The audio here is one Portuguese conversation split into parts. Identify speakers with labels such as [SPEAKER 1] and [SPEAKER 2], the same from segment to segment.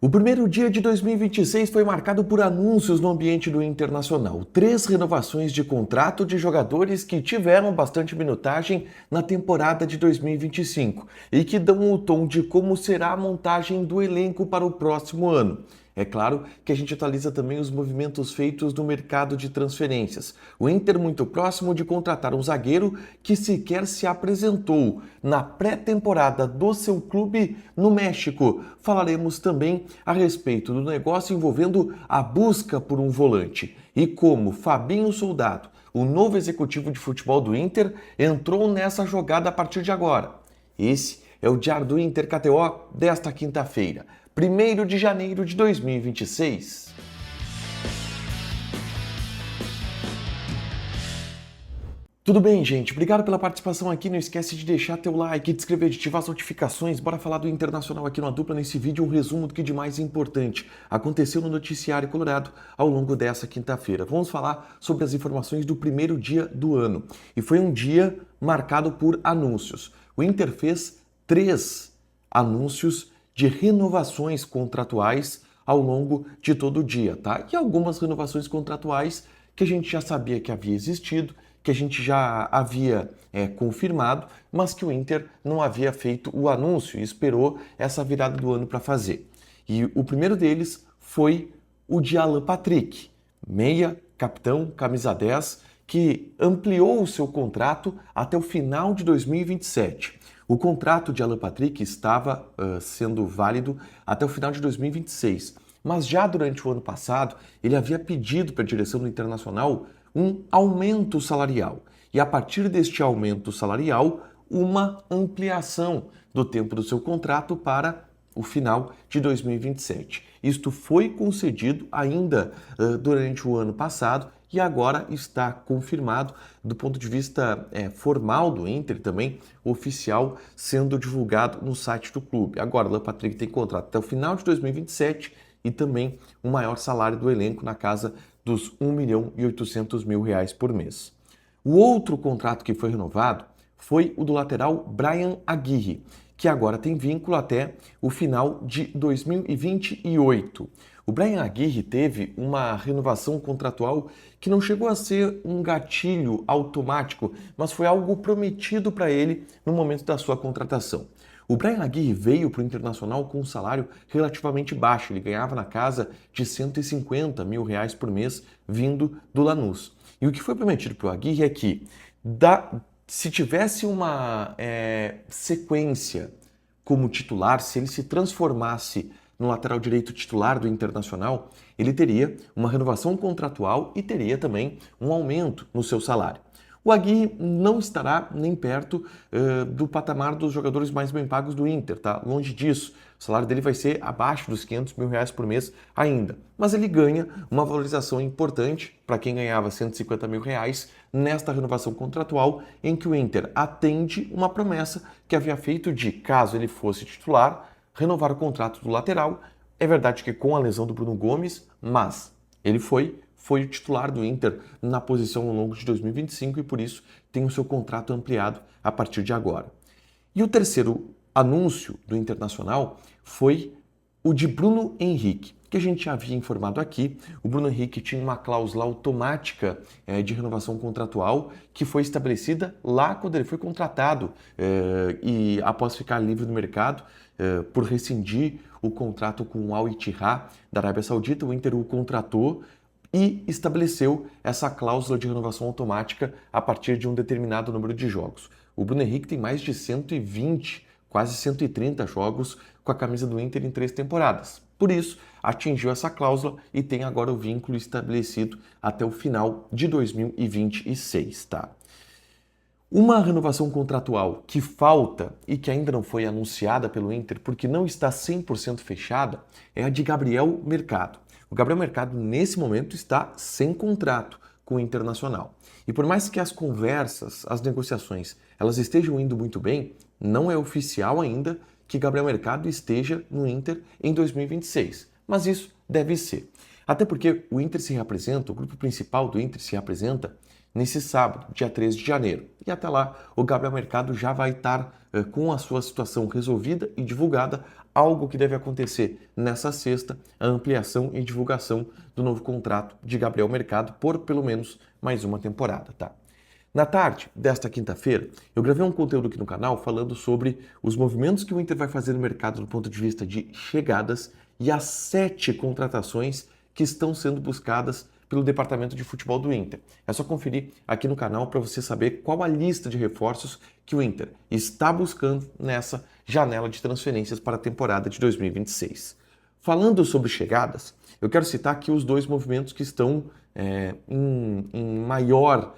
[SPEAKER 1] O primeiro dia de 2026 foi marcado por anúncios no ambiente do Internacional. 3 renovações de contrato de jogadores que tiveram bastante minutagem na temporada de 2025 e que dão o tom de como será a montagem do elenco para o próximo ano. É claro que a gente atualiza também os movimentos feitos no mercado de transferências. O Inter muito próximo de contratar um zagueiro que sequer se apresentou na pré-temporada do seu clube no México. Falaremos também a respeito do negócio envolvendo a busca por um volante e como Fabinho Soldado, o novo executivo de futebol do Inter, entrou nessa jogada a partir de agora. Esse é o Diário do Inter KTO desta quinta-feira, 1º de janeiro de 2026. Tudo bem, gente? Obrigado pela participação aqui. Não esquece de deixar teu like, de inscrever, de ativar as notificações. Bora falar do Internacional aqui na dupla. Nesse vídeo, um resumo do que de mais importante aconteceu no noticiário colorado ao longo dessa quinta-feira. Vamos falar sobre as informações do primeiro dia do ano. E foi um dia marcado por anúncios. O Inter fez 3 anúncios de renovações contratuais ao longo de todo o dia, tá? E algumas renovações contratuais que a gente já sabia que havia existido, que a gente já havia confirmado, mas que o Inter não havia feito o anúncio e esperou essa virada do ano para fazer. E o primeiro deles foi o de Alan Patrick, meia, capitão, camisa 10, que ampliou o seu contrato até o final de 2027. O contrato de Alan Patrick estava sendo válido até o final de 2026, mas já durante o ano passado ele havia pedido para a direção do Internacional um aumento salarial e a partir deste aumento salarial uma ampliação do tempo do seu contrato para o final de 2027. Isto foi concedido ainda durante o ano passado e agora está confirmado do ponto de vista formal do Inter, também oficial, sendo divulgado no site do clube. Agora, o Alan Patrick tem contrato até o final de 2027 e também o maior salário do elenco na casa dos R$ 1.800.000 por mês. O outro contrato que foi renovado foi o do lateral Bryan Aguirre, que agora tem vínculo até o final de 2028. O Bryan Aguirre teve uma renovação contratual que não chegou a ser um gatilho automático, mas foi algo prometido para ele no momento da sua contratação. O Bryan Aguirre veio para o Internacional com um salário relativamente baixo, ele ganhava na casa de R$ 150.000 por mês vindo do Lanús. E o que foi prometido para o Aguirre é que se tivesse uma sequência como titular, se ele se transformasse no lateral direito titular do Internacional, ele teria uma renovação contratual e teria também um aumento no seu salário. O Aguirre não estará nem perto do patamar dos jogadores mais bem pagos do Inter, tá? Longe disso. O salário dele vai ser abaixo dos R$ 500.000 por mês ainda. Mas ele ganha uma valorização importante para quem ganhava R$ 150.000 nesta renovação contratual, em que o Inter atende uma promessa que havia feito de, caso ele fosse titular, renovar o contrato do lateral. É verdade que com a lesão do Bruno Gomes, mas ele foi o titular do Inter na posição ao longo de 2025 e por isso tem o seu contrato ampliado a partir de agora. E o terceiro anúncio do Internacional foi o de Bruno Henrique, que a gente já havia informado aqui. O Bruno Henrique tinha uma cláusula automática de renovação contratual que foi estabelecida lá quando ele foi contratado e após ficar livre no mercado por rescindir o contrato com o Al Ittihad da Arábia Saudita, o Inter o contratou e estabeleceu essa cláusula de renovação automática a partir de um determinado número de jogos. O Bruno Henrique tem mais de 120, quase 130 jogos com a camisa do Inter em 3 temporadas. Por isso, atingiu essa cláusula e tem agora o vínculo estabelecido até o final de 2026, tá? Uma renovação contratual que falta e que ainda não foi anunciada pelo Inter porque não está 100% fechada é a de Gabriel Mercado. O Gabriel Mercado, nesse momento, está sem contrato com o Internacional. E por mais que as conversas, as negociações, elas estejam indo muito bem, não é oficial ainda que Gabriel Mercado esteja no Inter em 2026. Mas isso deve ser. Até porque o Inter se reapresenta, o grupo principal do Inter se reapresenta nesse sábado, dia 3 de janeiro. E até lá, o Gabriel Mercado já vai estar com a sua situação resolvida e divulgada algo que deve acontecer nessa sexta, a ampliação e divulgação do novo contrato de Gabriel Mercado por pelo menos mais uma temporada, tá? Na tarde desta quinta-feira, eu gravei um conteúdo aqui no canal falando sobre os movimentos que o Inter vai fazer no mercado do ponto de vista de chegadas e as 7 contratações que estão sendo buscadas pelo departamento de futebol do Inter. É só conferir aqui no canal para você saber qual a lista de reforços que o Inter está buscando nessa janela de transferências para a temporada de 2026. Falando sobre chegadas, eu quero citar aqui os 2 movimentos que estão em maior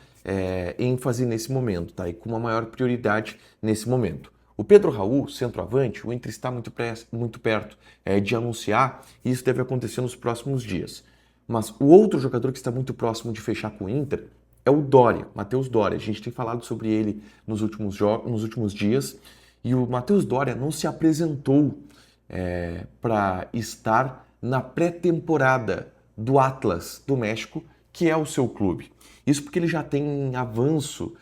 [SPEAKER 1] ênfase nesse momento, tá? E com uma maior prioridade nesse momento. O Pedro Raul, centroavante, o Inter está muito perto de anunciar e isso deve acontecer nos próximos dias. Mas o outro jogador que está muito próximo de fechar com o Inter é o Doria, Matheus Doria. A gente tem falado sobre ele nos últimos dias e o Matheus Doria não se apresentou para estar na pré-temporada do Atlas do México, que é o seu clube. Isso porque ele já tem em avanço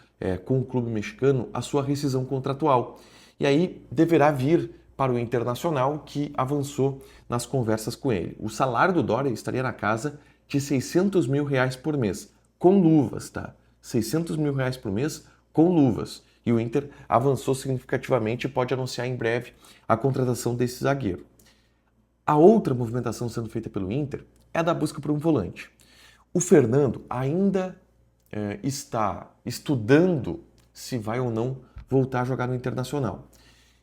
[SPEAKER 1] com o clube mexicano a sua rescisão contratual. E aí deverá vir para o Internacional, que avançou nas conversas com ele. O salário do Doria estaria na casa de R$600 mil por mês, com luvas, tá? R$600 mil por mês com luvas. E o Inter avançou significativamente e pode anunciar em breve a contratação desse zagueiro. A outra movimentação sendo feita pelo Inter é a da busca por um volante. O Fernando ainda está estudando se vai ou não voltar a jogar no Internacional.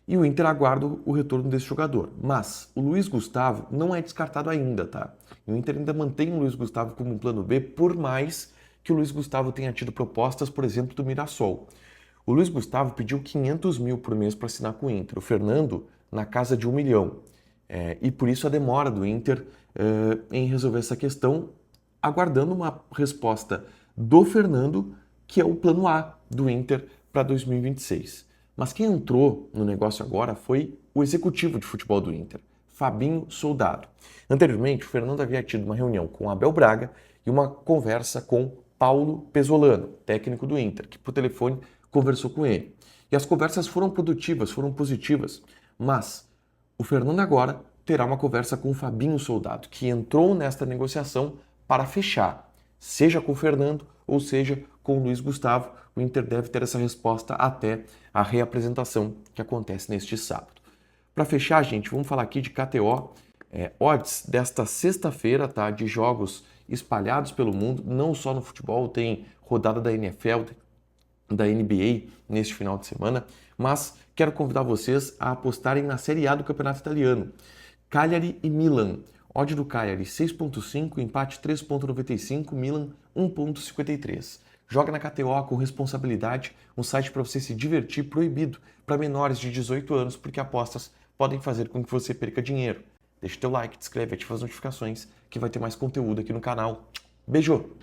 [SPEAKER 1] E o Inter aguarda o retorno desse jogador. Mas o Luiz Gustavo não é descartado ainda, tá? E o Inter ainda mantém o Luiz Gustavo como um plano B, por mais que o Luiz Gustavo tenha tido propostas, por exemplo, do Mirassol. O Luiz Gustavo pediu 500 mil por mês para assinar com o Inter. O Fernando, na casa de 1 milhão. E por isso a demora do Inter em resolver essa questão, aguardando uma resposta do Fernando, que é o plano A do Inter para 2026. Mas quem entrou no negócio agora foi o executivo de futebol do Inter, Fabinho Soldado. Anteriormente, o Fernando havia tido uma reunião com Abel Braga e uma conversa com Paulo Pesolano, técnico do Inter, que por telefone conversou com ele. E as conversas foram produtivas, foram positivas, mas o Fernando agora terá uma conversa com o Fabinho Soldado, que entrou nesta negociação para fechar, seja com o Fernando ou seja com o Luiz Gustavo. O Inter deve ter essa resposta até a reapresentação que acontece neste sábado. Para fechar, gente, vamos falar aqui de KTO. Odds desta sexta-feira, tá? De jogos espalhados pelo mundo, não só no futebol, tem rodada da NFL, da NBA neste final de semana, mas quero convidar vocês a apostarem na Série A do Campeonato Italiano. Cagliari e Milan. Odd do Cagliari 6.5, empate 3.95, Milan 1.53. Joga na KTO com responsabilidade, um site para você se divertir, proibido para menores de 18 anos, porque apostas podem fazer com que você perca dinheiro. Deixa o teu like, te inscreve, ativa as notificações, que vai ter mais conteúdo aqui no canal. Beijo!